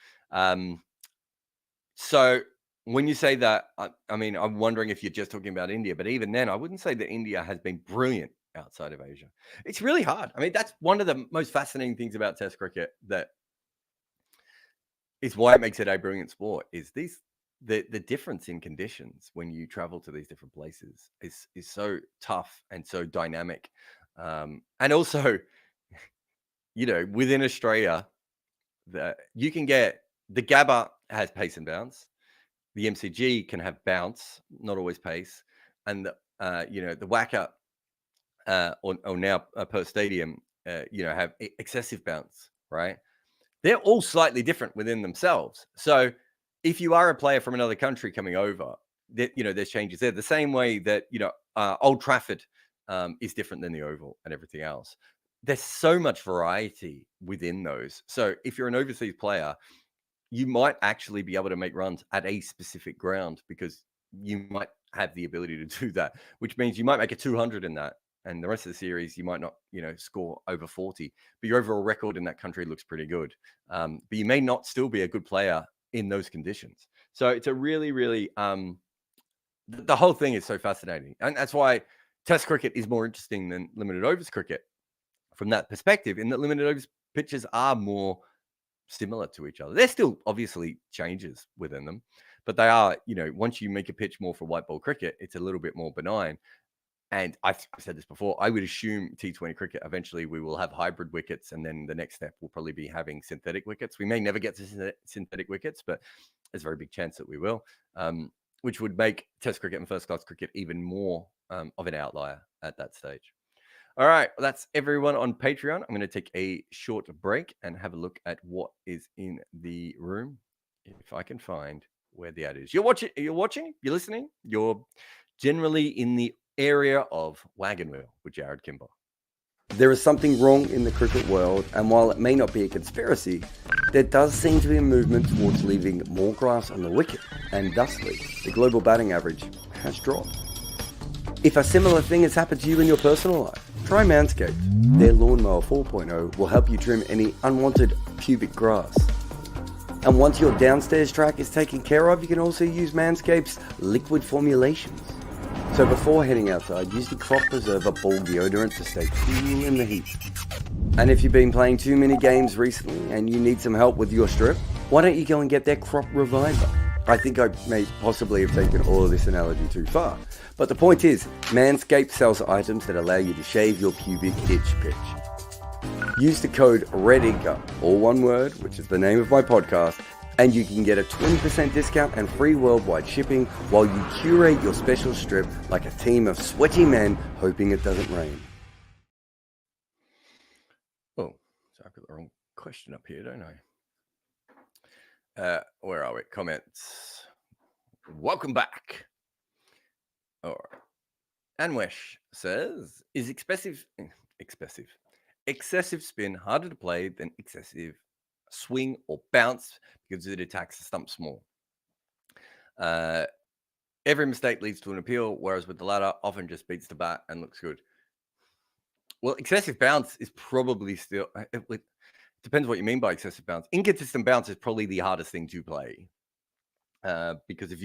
So when you say that, I'm wondering if you're just talking about India, but even then, I wouldn't say that India has been brilliant outside of Asia. It's really hard. That's one of the most fascinating things about Test cricket, that is why it makes it a brilliant sport, is the difference in conditions when you travel to these different places is so tough and so dynamic. And also, within Australia, you can get the Gabba has pace and bounce. The MCG can have bounce, not always pace, and the WACA or now per stadium, have excessive bounce, right? They're all slightly different within themselves. So if you are a player from another country coming over, there's changes there. The same way that, Old Trafford is different than the Oval and everything else. There's so much variety within those. So if you're an overseas player, you might actually be able to make runs at a specific ground, because you might have the ability to do that, which means you might make a 200 in that. and the rest of the series you might not, score over 40, but your overall record in that country looks pretty good. But you may not still be a good player in those conditions. So it's a really, really the whole thing is so fascinating, and that's why Test cricket is more interesting than limited overs cricket from that perspective. In that limited overs pitches are more similar to each other. There's still obviously changes within them, but they are, once you make a pitch more for white ball cricket, it's a little bit more benign. And I've said this before, I would assume T20 cricket, eventually we will have hybrid wickets, and then the next step will probably be having synthetic wickets. We may never get to synthetic wickets, but there's a very big chance that we will, which would make Test cricket and first-class cricket even more of an outlier at that stage. All right, well, that's everyone on Patreon. I'm going to take a short break and have a look at what is in the room, if I can find where the ad is. You're watching, you're listening, you're generally in the area of Wagon Wheel with Jarrod Kimber. There is something wrong in the cricket world, and while it may not be a conspiracy, there does seem to be a movement towards leaving more grass on the wicket, and thusly, the global batting average has dropped. If a similar thing has happened to you in your personal life, try Manscaped. Their Lawnmower 4.0 will help you trim any unwanted pubic grass. And once your downstairs track is taken care of, you can also use Manscaped's liquid formulations. So before heading outside, use the Crop Preserver Ball Deodorant to stay cool in the heat. And if you've been playing too many games recently and you need some help with your strip, why don't you go and get their Crop Reviver? I think I may possibly have taken all of this analogy too far. But the point is, Manscaped sells items that allow you to shave your pubic itch pitch. Use the code REDINKA, all one word, which is the name of my podcast, and you can get a 20% discount and free worldwide shipping while you curate your special strip like a team of sweaty men hoping it doesn't rain. Oh, so I've got the wrong question up here, don't I? Where are we? Comments. Welcome back. All right. Anwesh says, is excessive spin harder to play than excessive swing or bounce because it attacks the stump small? Every mistake leads to an appeal, whereas with the latter, often just beats the bat and looks good. Well, excessive bounce is probably still... It depends what you mean by excessive bounce. Inconsistent bounce is probably the hardest thing to play. Because if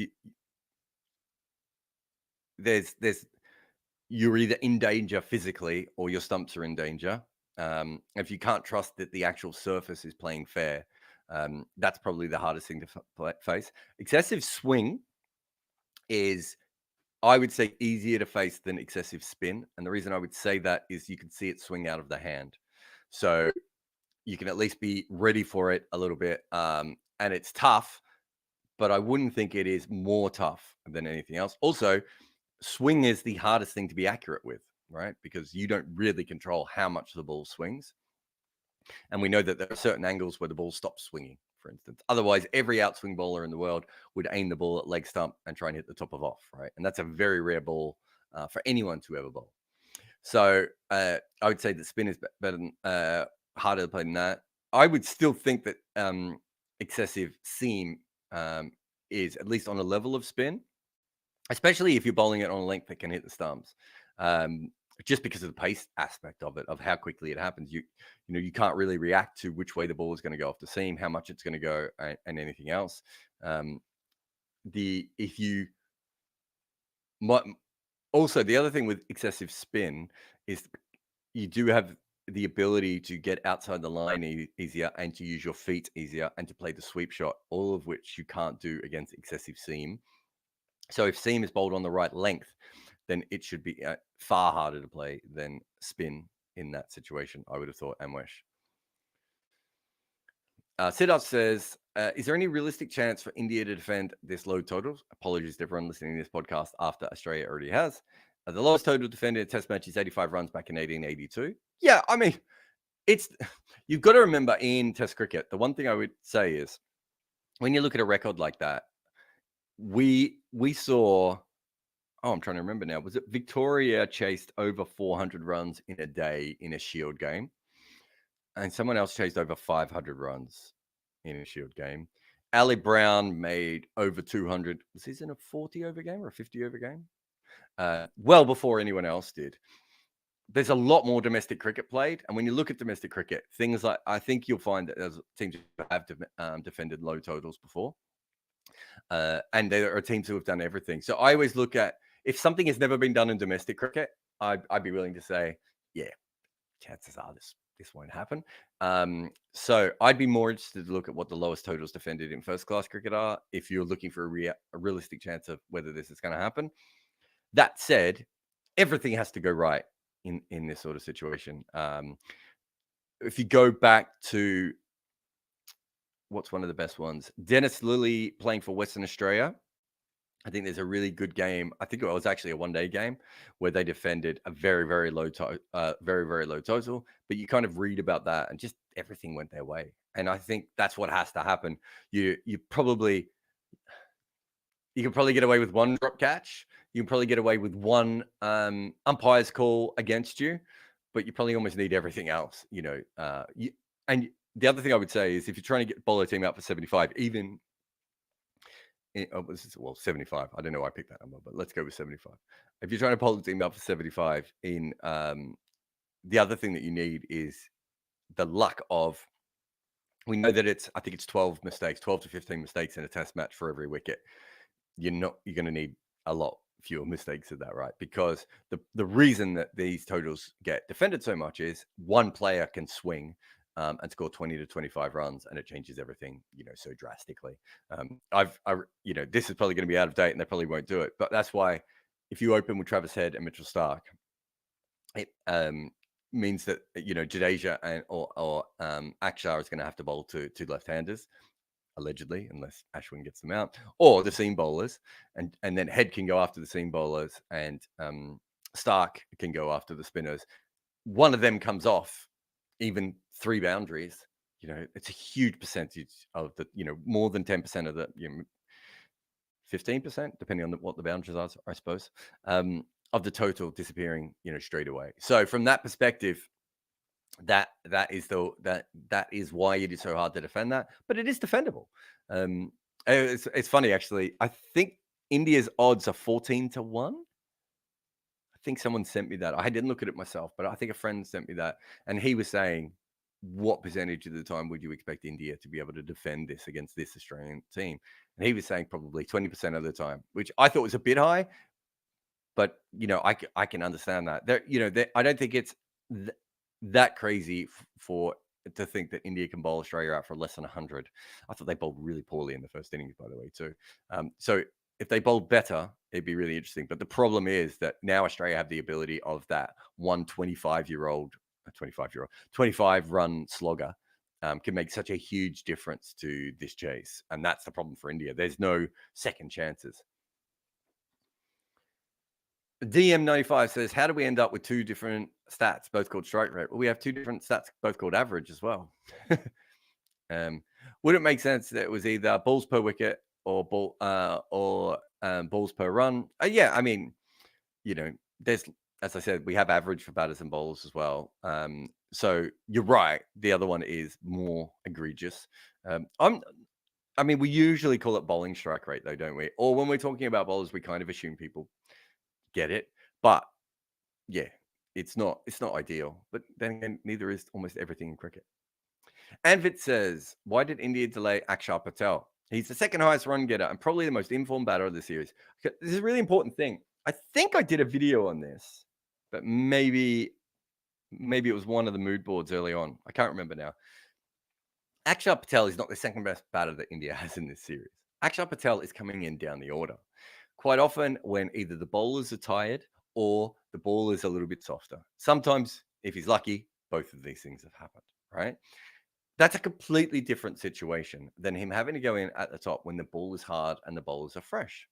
you're either in danger physically or your stumps are in danger. If you can't trust that the actual surface is playing fair, that's probably the hardest thing to face. Excessive swing is, I would say, easier to face than excessive spin. And the reason I would say that is you can see it swing out of the hand. So you can at least be ready for it a little bit. And it's tough, but I wouldn't think it is more tough than anything else. Also, swing is the hardest thing to be accurate with, right? Because you don't really control how much the ball swings. And we know that there are certain angles where the ball stops swinging, for instance. Otherwise, every outswing bowler in the world would aim the ball at leg stump and try and hit the top of off, right? And that's a very rare ball for anyone to ever bowl. So I would say that spin is better than, harder to play than that. I would still think that excessive seam is at least on a level of spin, especially if you're bowling it on a length that can hit the stumps. Just because of the pace aspect of it, of how quickly it happens. You can't really react to which way the ball is going to go off the seam, how much it's going to go, and anything else. The other thing with excessive spin is you do have the ability to get outside the line easier and to use your feet easier and to play the sweep shot, all of which you can't do against excessive seam. So if seam is bowled on the right length, then it should be far harder to play than spin in that situation, I would have thought, Amwesh. Siddharth says, is there any realistic chance for India to defend this low total? Apologies to everyone listening to this podcast after Australia already has. The lowest total defended in a test match is 85 runs back in 1882. Yeah, I mean, you've got to remember in test cricket, the one thing I would say is when you look at a record like that, we saw... Oh, I'm trying to remember now. Was it Victoria chased over 400 runs in a day in a Shield game? And someone else chased over 500 runs in a Shield game. Ali Brown made over 200. Was this in a 40 over game or a 50 over game? Well before anyone else did. there's a lot more domestic cricket played, and when you look at domestic cricket, things like I think you'll find that there's teams who have defended low totals before, and there are teams who have done everything. So I always look at if something has never been done in domestic cricket, I'd be willing to say, yeah, chances are this won't happen. So I'd be more interested to look at what the lowest totals defended in first class cricket are if you're looking for a realistic chance of whether this is going to happen. That said, everything has to go right in this sort of situation. If you go back to what's one of the best ones, Dennis Lilly playing for Western Australia, I think there's a really good game. I think it was actually a one-day game where they defended a very, very low total. But you kind of read about that, and just everything went their way. And I think that's what has to happen. You can probably get away with one drop catch. You can probably get away with one umpire's call against you, but you probably almost need everything else. And the other thing I would say is if you're trying to bowl a team out for 75, even 75. I don't know why I picked that number, but let's go with 75. If you're trying to pull the team up for 75, the other thing that you need is the luck of. We know that I think it's 12 to 15 mistakes in a test match for every wicket. You're going to need a lot fewer mistakes of that, right? Because the reason that these totals get defended so much is one player can swing and score 20 to 25 runs, and it changes everything, so drastically. This is probably going to be out of date, and they probably won't do it. But that's why, if you open with Travis Head and Mitchell Starc, it means that Jadeja or Akshar is going to have to bowl to left-handers, allegedly, unless Ashwin gets them out, or the seam bowlers, and then Head can go after the seam bowlers, and Starc can go after the spinners. One of them comes off, even 3 boundaries, it's a huge percentage of the, more than 10% of the, 15%, depending on what the boundaries are, I suppose, of the total disappearing, straight away. So from that perspective, that is why it is so hard to defend that, but it is defendable. It's funny, actually. I think India's odds are 14-1. I think someone sent me that. I didn't look at it myself, but I think a friend sent me that, and he was saying, what percentage of the time would you expect India to be able to defend this against this Australian team? And he was saying probably 20% of the time, which I thought was a bit high, but I can understand that. I don't think it's that crazy to think that India can bowl Australia out for less than 100. I thought they bowled really poorly in the first innings, by the way, too. So if they bowled better, it'd be really interesting. But the problem is that now Australia have the ability of that 25-run slogger can make such a huge difference to this chase. And that's the problem for India. There's no second chances. DM95 says, how do we end up with 2 different stats, both called strike rate? Well, we have 2 different stats, both called average as well. Would it make sense that it was either balls per wicket or balls per run? Yeah, I mean, there's, as I said, we have average for batters and bowlers as well. So you're right. The other one is more egregious. We usually call it bowling strike rate, though, don't we? Or when we're talking about bowlers, we kind of assume people get it. But yeah, it's not ideal. But then again, neither is almost everything in cricket. Anvit says, why did India delay Akshar Patel? He's the second highest run getter and probably the most informed batter of the series. This is a really important thing. I think I did a video on this, but maybe it was one of the mood boards early on. I can't remember now. Akshar Patel is not the second best batter that India has in this series. Akshar Patel is coming in down the order. Quite often when either the bowlers are tired or the ball is a little bit softer. Sometimes, if he's lucky, both of these things have happened, right? That's a completely different situation than him having to go in at the top when the ball is hard and the bowlers are fresh.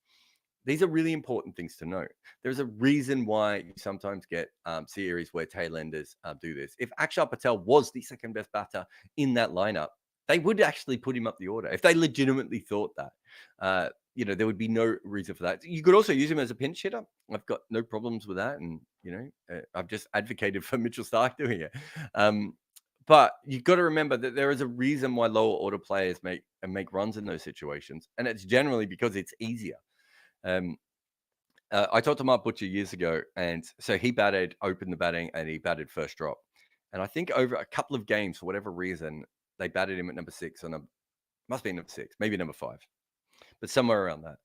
These are really important things to note. There's a reason why you sometimes get series where tailenders do this. If Akshar Patel was the second best batter in that lineup, they would actually put him up the order. If they legitimately thought that, there would be no reason for that. You could also use him as a pinch hitter. I've got no problems with that. And, I've just advocated for Mitchell Starc doing it. But you've got to remember that there is a reason why lower order players make runs in those situations. And it's generally because it's easier. I talked to Mark Butcher years ago, and so he opened the batting, and he batted first drop. And I think over a couple of games, for whatever reason, they batted him at number 6, and must be number 6, maybe number 5, but somewhere around that.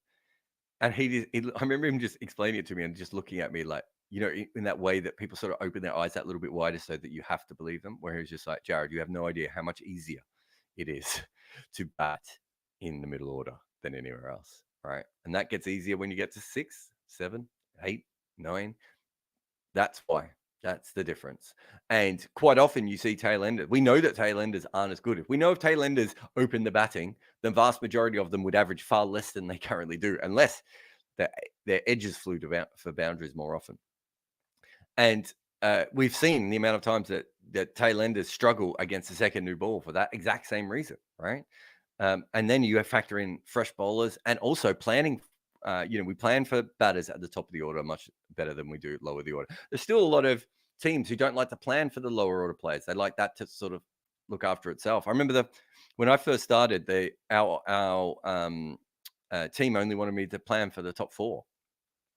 And I remember him just explaining it to me and just looking at me like, in that way that people sort of open their eyes that little bit wider so that you have to believe them. Where he's just like, Jarrod, you have no idea how much easier it is to bat in the middle order than anywhere else, right? And that gets easier when you get to 6, 7, 8, 9. That's why. That's the difference. And quite often you see tail enders. We know that tail enders aren't as good. If we know if tail enders open the batting, the vast majority of them would average far less than they currently do, unless their edges flew for boundaries more often. And we've seen the amount of times that tail enders struggle against the second new ball for that exact same reason, right? And then you factor in fresh bowlers and also planning. We plan for batters at the top of the order much better than we do lower the order. There's still a lot of teams who don't like to plan for the lower order players. They like that to sort of look after itself. I remember when I first started, our team only wanted me to plan for the top 4.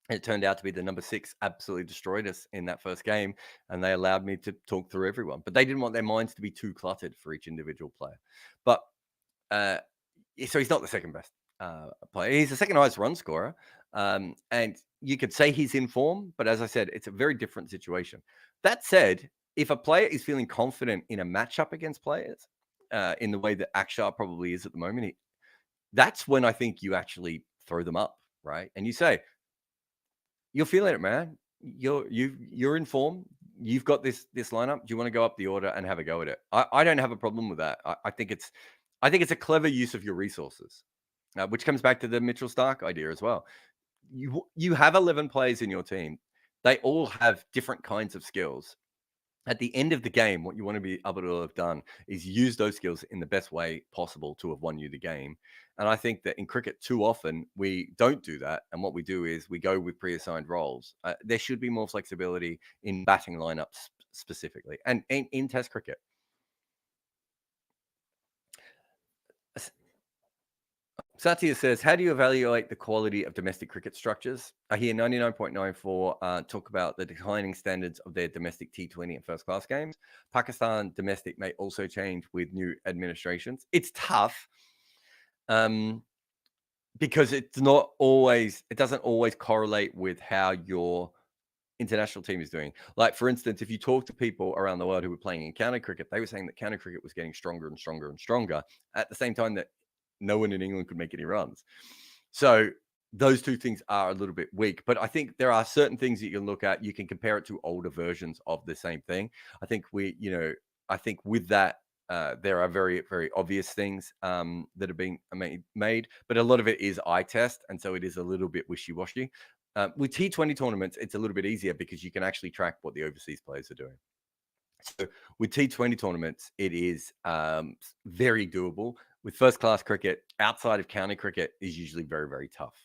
It turned out to be the number 6 absolutely destroyed us in that first game, and they allowed me to talk through everyone. But they didn't want their minds to be too cluttered for each individual player. But so he's not the second best player. He's the second highest run scorer. And you could say he's in form, but as I said, it's a very different situation. That said, if a player is feeling confident in a matchup against players, in the way that Akshar probably is at the moment, that's when I think you actually throw them up, right? And you say, you're feeling it, man. You're in form. You've got this lineup. Do you want to go up the order and have a go at it? I don't have a problem with that. I think it's a clever use of your resources, which comes back to the Mitchell Starc idea as well. You have 11 players in your team. They all have different kinds of skills. At the end of the game, what you want to be able to have done is use those skills in the best way possible to have won you the game. And I think that in cricket, too often, we don't do that. And what we do is we go with pre-assigned roles. There should be more flexibility in batting lineups specifically, and in Test cricket. Satya says, how do you evaluate the quality of domestic cricket structures? I hear 99.94 talk about the declining standards of their domestic T20 and first-class games. Pakistan domestic may also change with new administrations. It's tough because it doesn't always correlate with how your international team is doing. Like, for instance, if you talk to people around the world who were playing in county cricket, they were saying that county cricket was getting stronger and stronger and stronger at the same time that no one in England could make any runs. So those two things are a little bit weak, but I think there are certain things that you can look at. You can compare it to older versions of the same thing. I think with that, there are very, very obvious things that are being made, but a lot of it is eye test. And so it is a little bit wishy-washy. With T20 tournaments, it's a little bit easier because you can actually track what the overseas players are doing. So with T20 tournaments, it is very doable. With first-class cricket, outside of county cricket, is usually very, very tough.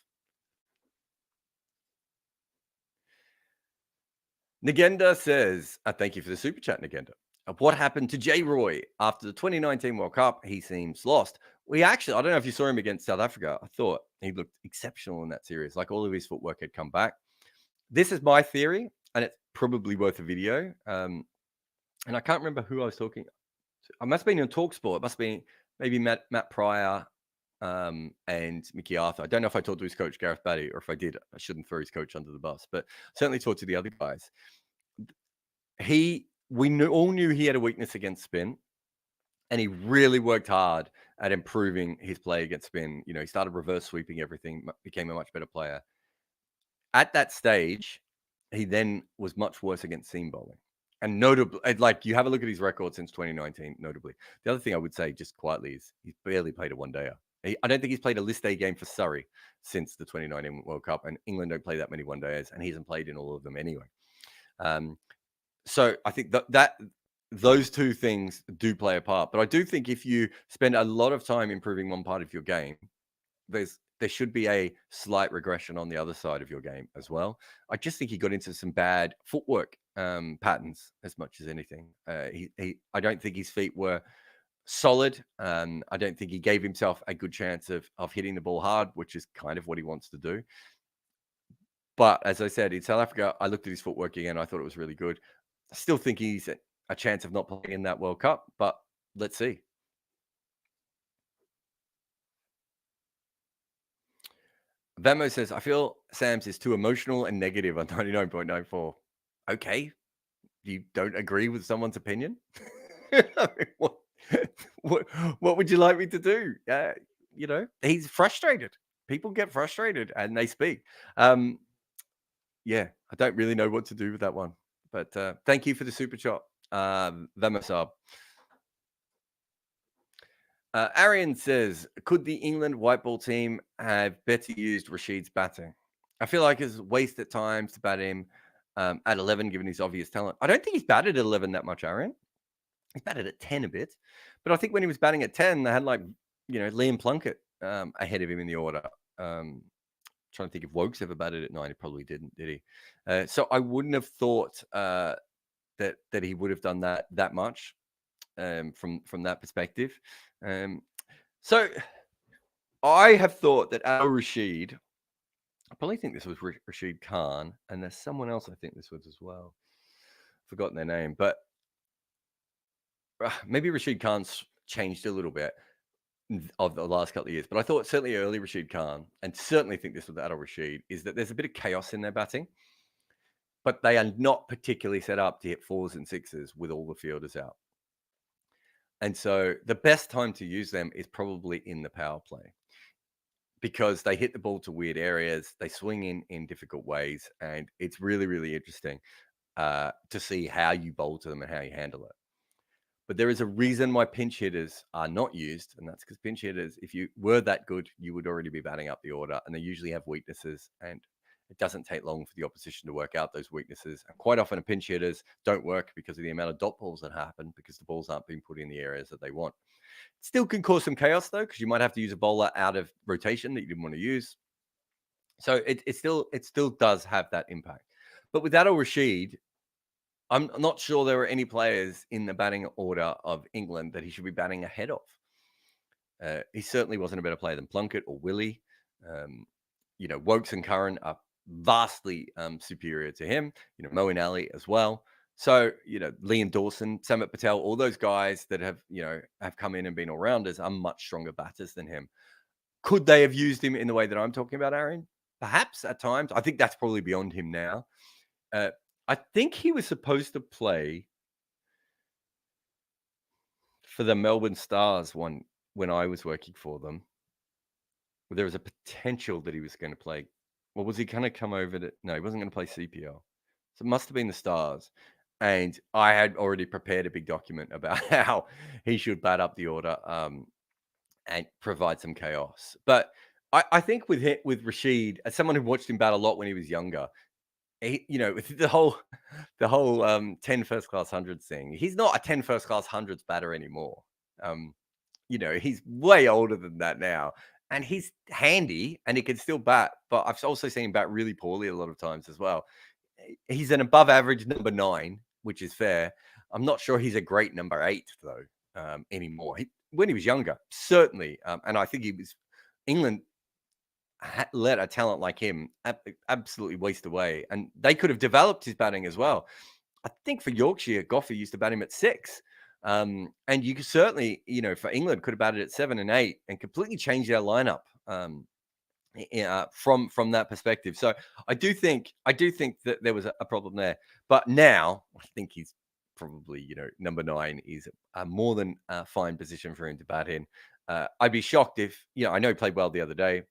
Nagenda says, thank you for the super chat, Nagenda. What happened to Jay Roy after the 2019 World Cup? He seems lost. I don't know if you saw him against South Africa. I thought he looked exceptional in that series. Like, all of his footwork had come back. This is my theory, and it's probably worth a video. And I can't remember who I was talking to. I must have been in TalkSport. It must have been maybe Matt Pryor and Mickey Arthur. I don't know if I talked to his coach, Gareth Batty, or if I did, I shouldn't throw his coach under the bus, but certainly talked to the other guys. We all knew he had a weakness against spin, and he really worked hard at improving his play against spin. He started reverse sweeping everything, became a much better player. At that stage, he then was much worse against seam bowling. And notably, like, you have a look at his record since 2019, notably. The other thing I would say just quietly is he's barely played a one-dayer. I don't think he's played a list day game for Surrey since the 2019 World Cup, and England don't play that many one-dayers, and he hasn't played in all of them anyway. So I think that those two things do play a part. But I do think if you spend a lot of time improving one part of your game, there should be a slight regression on the other side of your game as well. I just think he got into some bad footwork patterns as much as anything. I don't think his feet were solid. I don't think he gave himself a good chance of hitting the ball hard, which is kind of what he wants to do. But as I said, in South Africa, I looked at his footwork again. I thought it was really good. I still think he's a chance of not playing in that World Cup, but let's see. Vemo says, I feel Sam's is too emotional and negative on 99.94. Okay. You don't agree with someone's opinion? I mean, what would you like me to do? He's frustrated. People get frustrated and they speak. Yeah, I don't really know what to do with that one. But thank you for the super chat, Vemasab. Arian says, could the England white ball team have better used Rashid's batting? I feel like it's a waste at times to bat him at 11, given his obvious talent. I don't think he's batted at 11 that much, Arian. He's batted at 10 a bit. But I think when he was batting at 10, they had Liam Plunkett ahead of him in the order. Trying to think if Wokes ever batted at 9. He probably didn't, did he? So I wouldn't have thought that he would have done that much from that perspective. So I have thought that Al Rashid, I probably think this was Rashid Khan, and there's someone else I think this was as well. Forgotten their name, but maybe Rashid Khan's changed a little bit of the last couple of years. But I thought certainly early Rashid Khan, and certainly think this with Adil Rashid, is that there's a bit of chaos in their batting, but they are not particularly set up to hit 4s and 6s with all the fielders out. And so the best time to use them is probably in the power play, because they hit the ball to weird areas, they swing in difficult ways, and it's really, really interesting to see how you bowl to them and how you handle it. But there is a reason why pinch hitters are not used, and that's because pinch hitters, if you were that good, you would already be batting up the order, and they usually have weaknesses, and it doesn't take long for the opposition to work out those weaknesses. And quite often, pinch hitters don't work because of the amount of dot balls that happen, because the balls aren't being put in the areas that they want. It still can cause some chaos, though, because you might have to use a bowler out of rotation that you didn't want to use. So it still does have that impact. But with Adil Rashid, I'm not sure there are any players in the batting order of England that he should be batting ahead of. He certainly wasn't a better player than Plunkett or Willie. Wokes and Curran are vastly superior to him. Moeen Ali as well. So, Liam Dawson, Samit Patel, all those guys that have come in and been all-rounders are much stronger batters than him. Could they have used him in the way that I'm talking about, Aaron? Perhaps at times. I think that's probably beyond him now. I think he was supposed to play for the Melbourne Stars one when I was working for them. There was a potential that he was going to play. Well, was he going to come over to... No, he wasn't going to play CPL. So it must have been the Stars. And I had already prepared a big document about how he should bat up the order and provide some chaos. But I think with Rashid, as someone who watched him bat a lot when he was younger, the whole 10 first class hundreds thing, he's not a 10 first class hundreds batter anymore. He's way older than that now, and he's handy and he can still bat, but I've also seen him bat really poorly a lot of times as well. He's an above average number 9, which is fair. I'm not sure he's a great number 8 though anymore. When he was younger, certainly, and I think England let a talent like him absolutely waste away, and they could have developed his batting as well. I think for Yorkshire, Goffey used to bat him at 6, and you could certainly, for England, could have batted at 7 and 8 and completely changed their lineup from that perspective. So I do think that there was a problem there, but now I think he's probably number 9 is a more than fine position for him to bat in. I'd be shocked if I know he played well the other day,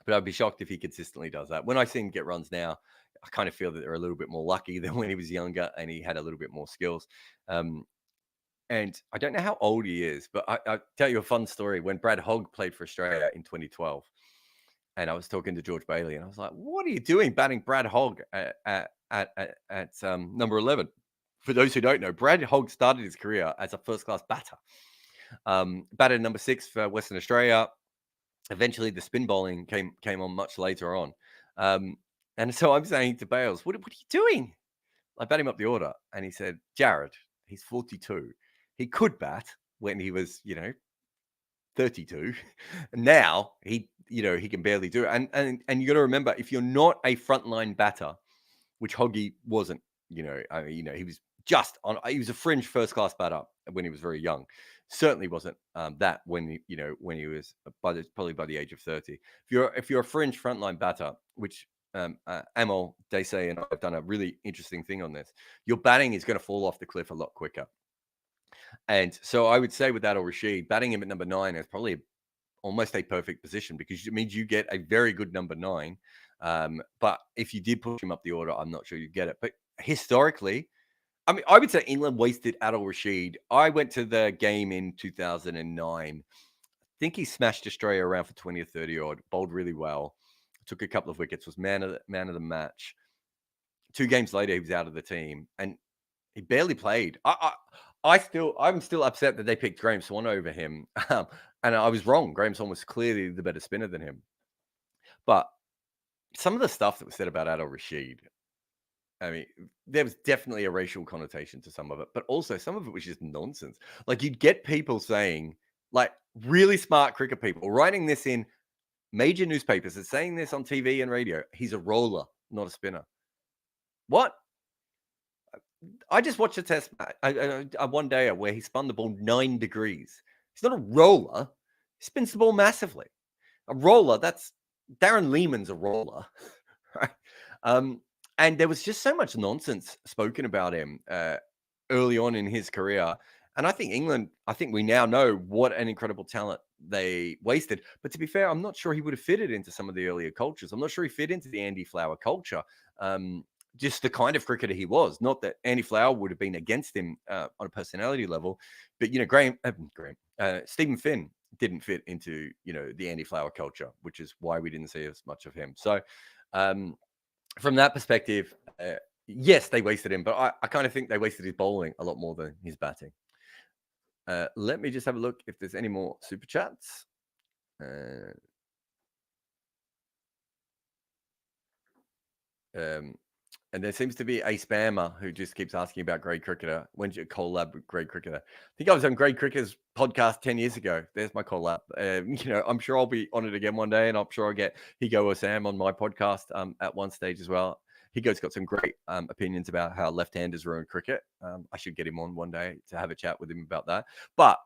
but I'd be shocked if he consistently does that. When I see him get runs now, I kind of feel that they're a little bit more lucky than when he was younger and he had a little bit more skills. And I don't know how old he is, but I'll tell you a fun story. When Brad Hogg played for Australia in 2012, and I was talking to George Bailey, and I was like, "What are you doing batting Brad Hogg at number 11?" For those who don't know, Brad Hogg started his career as a first-class batter. Batted number 6 for Western Australia. Eventually, the spin bowling came on much later on. And so I'm saying to Bales, what are you doing? I bat him up the order. And he said, Jarrod, he's 42. He could bat when he was, 32. Now he he can barely do it. And you got to remember, if you're not a frontline batter, which Hoggy wasn't, he was he was a fringe first class batter when he was very young. Certainly wasn't that when he was probably by the age of 30. If you're a fringe frontline batter, which Amol Desai and I have done a really interesting thing on this, your batting is going to fall off the cliff a lot quicker. And so I would say with Adil Rashid, batting him at number 9 is probably almost a perfect position, because it means you get a very good number 9. But if you did push him up the order, I'm not sure you'd get it. But historically, I mean, I would say England wasted Adil Rashid. I went to the game in 2009. I think he smashed Australia around for 20 or 30 odd, bowled really well, took a couple of wickets, was man of the match. 2 games later, he was out of the team, and he barely played. I'm still upset that they picked Graham Swan over him. And I was wrong. Graham Swan was clearly the better spinner than him. But some of the stuff that was said about Adil Rashid, I mean, there was definitely a racial connotation to some of it, but also some of it was just nonsense. Like, you'd get people saying, like, really smart cricket people writing this in major newspapers and saying this on TV and radio. He's a roller, not a spinner. What? I just watched a test one day where he spun the ball 9 degrees. He's not a roller. He spins the ball massively. A roller, that's Darren Lehman's a roller, right? And there was just so much nonsense spoken about him early on in his career. And I think we now know what an incredible talent they wasted. But to be fair, I'm not sure he would have fitted into some of the earlier cultures. I'm not sure he fit into the Andy Flower culture. Just the kind of cricketer he was. Not that Andy Flower would have been against him on a personality level, but Stephen Finn didn't fit into the Andy Flower culture, which is why we didn't see as much of him. So from that perspective, yes, they wasted him, but I kind of think they wasted his bowling a lot more than his batting. Let me just have a look if there's any more super chats. And there seems to be a spammer who just keeps asking about Grade Cricketer. When's your collab with Grade Cricketer? I think I was on Grade Cricketer's podcast 10 years ago. There's my collab. I'm sure I'll be on it again one day, and I'm sure I'll get Higo or Sam on my podcast at one stage as well. Higo's got some great opinions about how left-handers ruin cricket. I should get him on one day to have a chat with him about that. But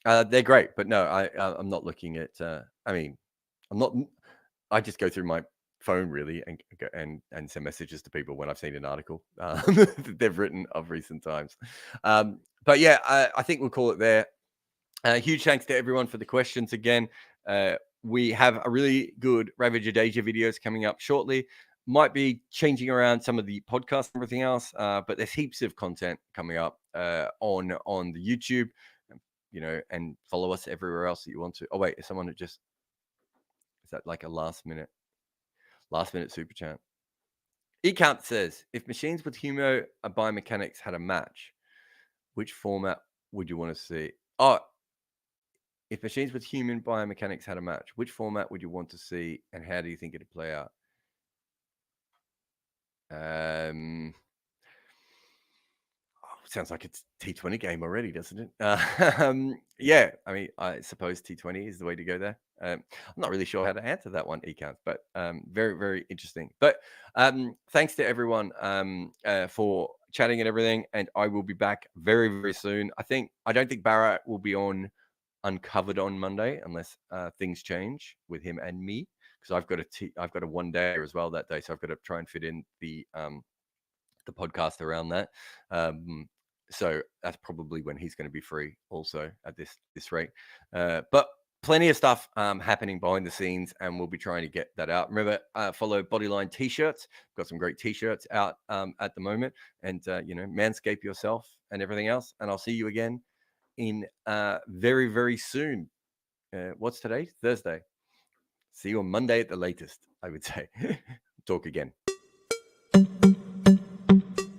they're great. But no, I'm not looking at. I just go through my phone really and send messages to people when I've seen an article that they've written of recent times. But yeah, I think we'll call it there. Huge thanks to everyone for the questions again. We have a really good Ravage Asia videos coming up shortly. Might be changing around some of the podcasts and everything else, but there's heaps of content coming up on the YouTube, and follow us everywhere else that you want to. Oh wait, is that like a last minute super chat? Ecount says, if machines with humo biomechanics had a match, which format would you want to see? Oh, if machines with human biomechanics had a match, which format would you want to see, and how do you think it'd play out? Sounds like it's T20 game already, doesn't it? Yeah, I mean, I suppose T20 is the way to go there. I'm not really sure how to answer that one, Ecount, but very, very interesting. But thanks to everyone for chatting and everything, and I will be back very, very soon. I don't think Barra will be on Uncovered on Monday unless things change with him and me, because I've got a one day as well that day, so I've got to try and fit in the podcast around that. So that's probably when he's going to be free also at this rate. But plenty of stuff happening behind the scenes, and we'll be trying to get that out. Remember, follow Bodyline T-shirts. Got some great T-shirts out at the moment, and manscape yourself and everything else. And I'll see you again in very, very soon. What's today? Thursday. See you on Monday at the latest, I would say. Talk again.